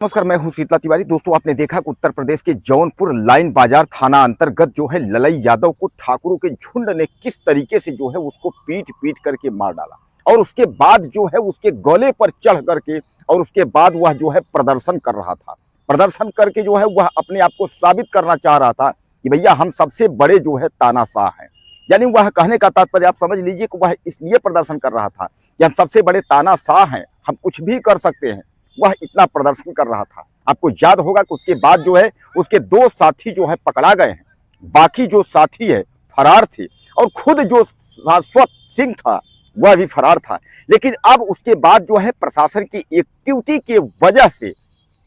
नमस्कार, मैं हूं शीतला तिवारी। दोस्तों, आपने देखा कि उत्तर प्रदेश के जौनपुर लाइन बाजार थाना अंतर्गत जो है ललई यादव को ठाकुरों के झुंड ने किस तरीके से जो है उसको पीट पीट करके मार डाला और उसके बाद जो है उसके गले पर चढ़ करके और उसके बाद वह जो है प्रदर्शन कर रहा था। प्रदर्शन करके जो है वह अपने आप को साबित करना चाह रहा था कि भैया हम सबसे बड़े जो है तानाशाह हैं। यानी वह कहने का तात्पर्य आप समझ लीजिए कि वह इसलिए प्रदर्शन कर रहा था कि हम सबसे बड़े तानाशाह हैं, हम कुछ भी कर सकते हैं। वह इतना प्रदर्शन कर रहा था। आपको याद होगा कि उसके बाद जो है उसके दो साथी जो है पकड़ा गए हैं, बाकी जो साथी है फरार थे और खुद जो शाश्वत सिंह था वह भी फरार था। लेकिन अब उसके बाद जो है प्रशासन की एक्टिविटी के वजह से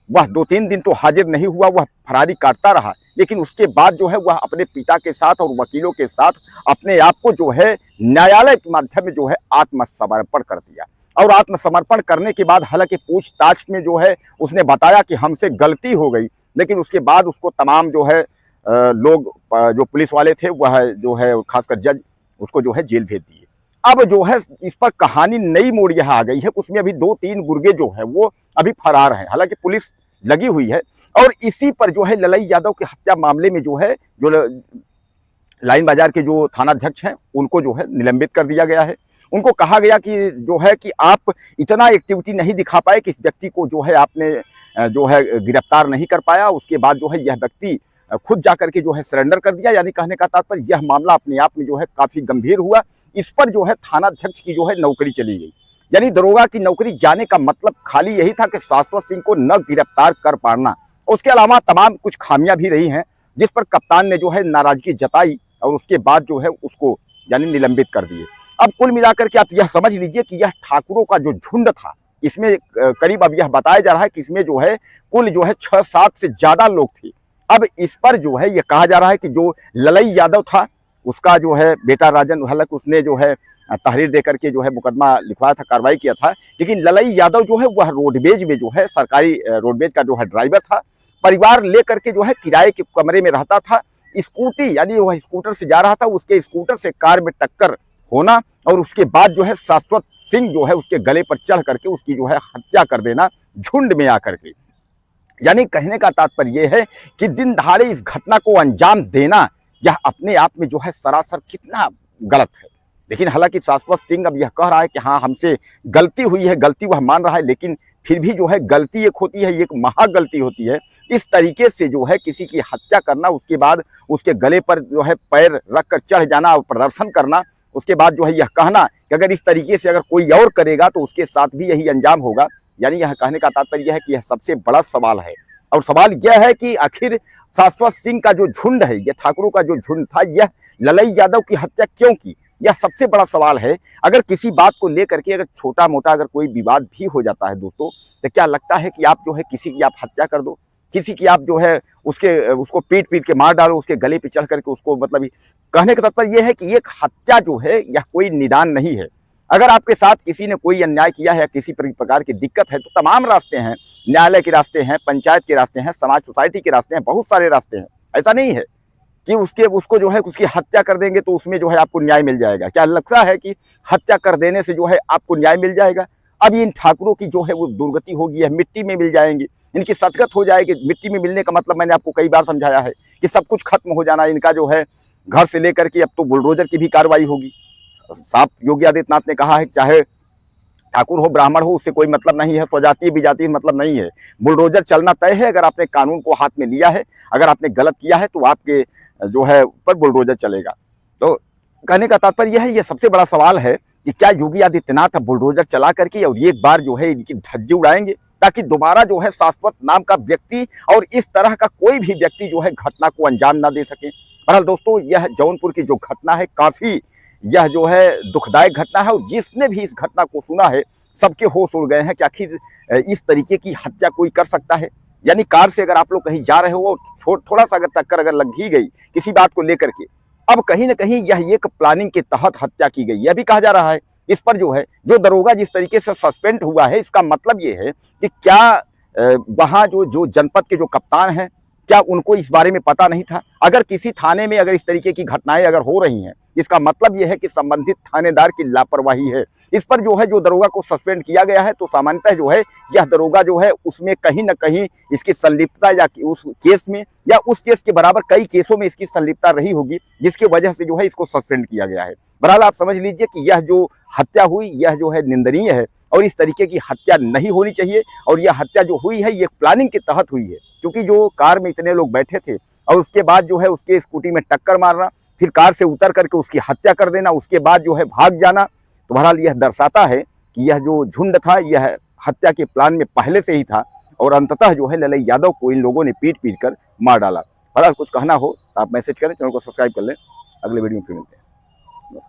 वह 2-3 दिन तो हाजिर नहीं हुआ, वह फरारी काटता रहा। लेकिन उसके बाद जो है वह अपने पिता के साथ और वकीलों के साथ अपने आप को जो है न्यायालय के माध्यम में जो है आत्मसमर्पण कर दिया। और आत्मसमर्पण करने के बाद हालांकि पूछताछ में जो है उसने बताया कि हमसे गलती हो गई, लेकिन उसके बाद उसको तमाम जो है लोग जो पुलिस वाले थे वह जो है खासकर जज उसको जो है जेल भेज दिए। अब जो है इस पर कहानी नई मोड़ यह आ गई है, उसमें अभी 2-3 गुर्गे जो है वो अभी फरार हैं, हालांकि पुलिस लगी हुई है। और इसी पर जो है ललई यादव की हत्या मामले में जो है जो लाइन बाजार के जो थानाध्यक्ष हैं उनको जो है निलंबित कर दिया गया है। उनको कहा गया कि जो है कि आप इतना एक्टिविटी नहीं दिखा पाए कि इस व्यक्ति को जो है आपने जो है गिरफ्तार नहीं कर पाया। उसके बाद जो है यह व्यक्ति खुद जाकर के जो है सरेंडर कर दिया। यानी कहने का तात्पर्य यह मामला अपने आप में जो है काफ़ी गंभीर हुआ। इस पर जो है थानाध्यक्ष की जो है नौकरी चली गई। यानी दरोगा की नौकरी जाने का मतलब खाली यही था कि शाश्वत सिंह को न गिरफ्तार कर पाना। उसके अलावा तमाम कुछ खामियां भी रही हैं जिस पर कप्तान ने जो है नाराजगी जताई और उसके बाद जो है उसको यानी निलंबित कर दिए। अब कुल मिलाकर के आप यह समझ लीजिए कि यह ठाकुरों का जो झुंड था, इसमें करीब अब यह बताया जा रहा है कि इसमें जो है कुल जो है 6-7 से ज्यादा लोग थे। अब इस पर जो है यह कहा जा रहा है कि जो ललई यादव था उसका जो है बेटा राजन, हालांकि उसने जो है तहरीर देकर के जो है मुकदमा लिखवाया था, कार्रवाई किया था। लेकिन ललई यादव जो है वह रोडवेज में जो है सरकारी रोडवेज का जो है ड्राइवर था। परिवार लेकर के जो है किराए के कमरे में रहता था। स्कूटी यानी वह स्कूटर से जा रहा था, उसके स्कूटर से कार में टक्कर होना और उसके बाद जो है शाश्वत सिंह जो है उसके गले पर चढ़ करके उसकी जो है हत्या कर देना झुंड में आकर के। यानी कहने का तात्पर्य यह है कि दिन दहाड़े इस घटना को अंजाम देना यह अपने आप में जो है सरासर कितना गलत है। लेकिन हालांकि शाश्वत सिंह अब यह कह रहा है कि हाँ हमसे गलती हुई है, गलती वह मान रहा है, लेकिन फिर भी जो है गलती एक होती है, एक महा गलती होती है। इस तरीके से जो है किसी की हत्या करना, उसके बाद उसके गले पर जो है पैर रख कर चढ़ जाना और प्रदर्शन करना, उसके बाद जो है यह कहना कि अगर इस तरीके से अगर कोई और करेगा तो उसके साथ भी यही अंजाम होगा। यानी यह कहने का तात्पर्य यह है कि यह सबसे बड़ा सवाल है। और सवाल यह है कि आखिर शाश्वत सिंह का जो झुंड है, यह ठाकुरों का जो झुंड था, यह ललई यादव की हत्या क्यों की, यह सबसे बड़ा सवाल है। अगर किसी बात को लेकर के अगर छोटा मोटा अगर कोई विवाद भी हो जाता है दोस्तों, तो क्या लगता है कि आप जो है किसी की आप हत्या कर दो, किसी की आप जो है उसको पीट पीट के मार डालो, उसके गले पे चढ़ करके उसको, मतलब कहने का तात्पर्य यह है कि एक हत्या जो है यह कोई निदान नहीं है। अगर आपके साथ किसी ने कोई अन्याय किया है या किसी प्रकार की दिक्कत है तो तमाम रास्ते हैं, न्यायालय के रास्ते हैं, पंचायत के रास्ते हैं, समाज सोसाइटी के रास्ते हैं, बहुत सारे रास्ते हैं। ऐसा नहीं है कि उसको जो है उसकी हत्या कर देंगे तो उसमें जो है आपको न्याय मिल जाएगा। क्या लगता है कि हत्या कर देने से जो है आपको न्याय मिल जाएगा? अब इन ठाकुरों की जो है वो दुर्गति होगी, यह मिट्टी में मिल जाएंगे, इनकी सदगत हो जाएगी। मिट्टी में मिलने का मतलब मैंने आपको कई बार समझाया है कि सब कुछ खत्म हो जाना। इनका जो है घर से लेकर के अब तो बुलडोजर की भी कार्रवाई होगी। साफ योगी आदित्यनाथ ने कहा है चाहे ठाकुर हो ब्राह्मण हो उससे कोई मतलब नहीं है, स्वजातीय विजातीय मतलब नहीं है, बुलडोजर चलना तय है। अगर आपने कानून को हाथ में लिया है, अगर आपने गलत किया है तो आपके जो है ऊपर बुलडोजर चलेगा। तो कहने का तात्पर्य यह है, यह सबसे बड़ा सवाल है कि क्या योगी आदित्यनाथ बुलडोजर चला करके और एक बार जो है इनकी धज्जी उड़ाएंगे ताकि दोबारा जो है शाश्वत नाम का व्यक्ति और इस तरह का कोई भी व्यक्ति जो है घटना को अंजाम ना दे सके। बहरहाल दोस्तों, यह जौनपुर की जो घटना है काफ़ी यह जो है दुखदायक घटना है और जिसने भी इस घटना को सुना है सबके होश उड़ गए हैं कि आखिर इस तरीके की हत्या कोई कर सकता है। यानी कार से अगर आप लोग कहीं जा रहे हो और थोड़ा सा अगर टक्कर अगर लग ही गई किसी बात को लेकर के, अब कहीं ना कहीं यह एक प्लानिंग के तहत हत्या की गई, यह भी कहा जा रहा है। इस पर जो है जो दरोगा जिस तरीके से सस्पेंड हुआ है, इसका मतलब ये है कि क्या वहाँ जो जनपद के जो कप्तान हैं क्या उनको इस बारे में पता नहीं था? अगर किसी थाने में अगर इस तरीके की घटनाएं अगर हो रही हैं इसका मतलब यह है कि संबंधित थानेदार की लापरवाही है। इस पर जो है जो दरोगा को सस्पेंड किया गया है, तो सामान्यतः जो है यह दरोगा जो है उसमें कहीं ना कहीं इसकी संलिप्तता या उस केस में या उस केस के बराबर कई केसों में इसकी संलिप्तता रही होगी, जिसकी वजह से जो है इसको सस्पेंड किया गया है। बहरहाल आप समझ लीजिए कि यह जो हत्या हुई यह जो है निंदनीय है और इस तरीके की हत्या नहीं होनी चाहिए। और यह हत्या जो हुई है ये प्लानिंग के तहत हुई है, क्योंकि जो कार में इतने लोग बैठे थे और उसके बाद जो है उसके स्कूटी में टक्कर मारना, फिर कार से उतर करके उसकी हत्या कर देना, उसके बाद जो है भाग जाना, तो बहरहाल यह दर्शाता है कि यह जो झुंड था यह हत्या के प्लान में पहले से ही था और अंततः जो है ललई यादव को इन लोगों ने पीट पीट कर मार डाला। बहरहाल कुछ कहना हो तो आप मैसेज करें, चैनल को सब्सक्राइब कर लें। अगले वीडियो में फिर मिलते हैं।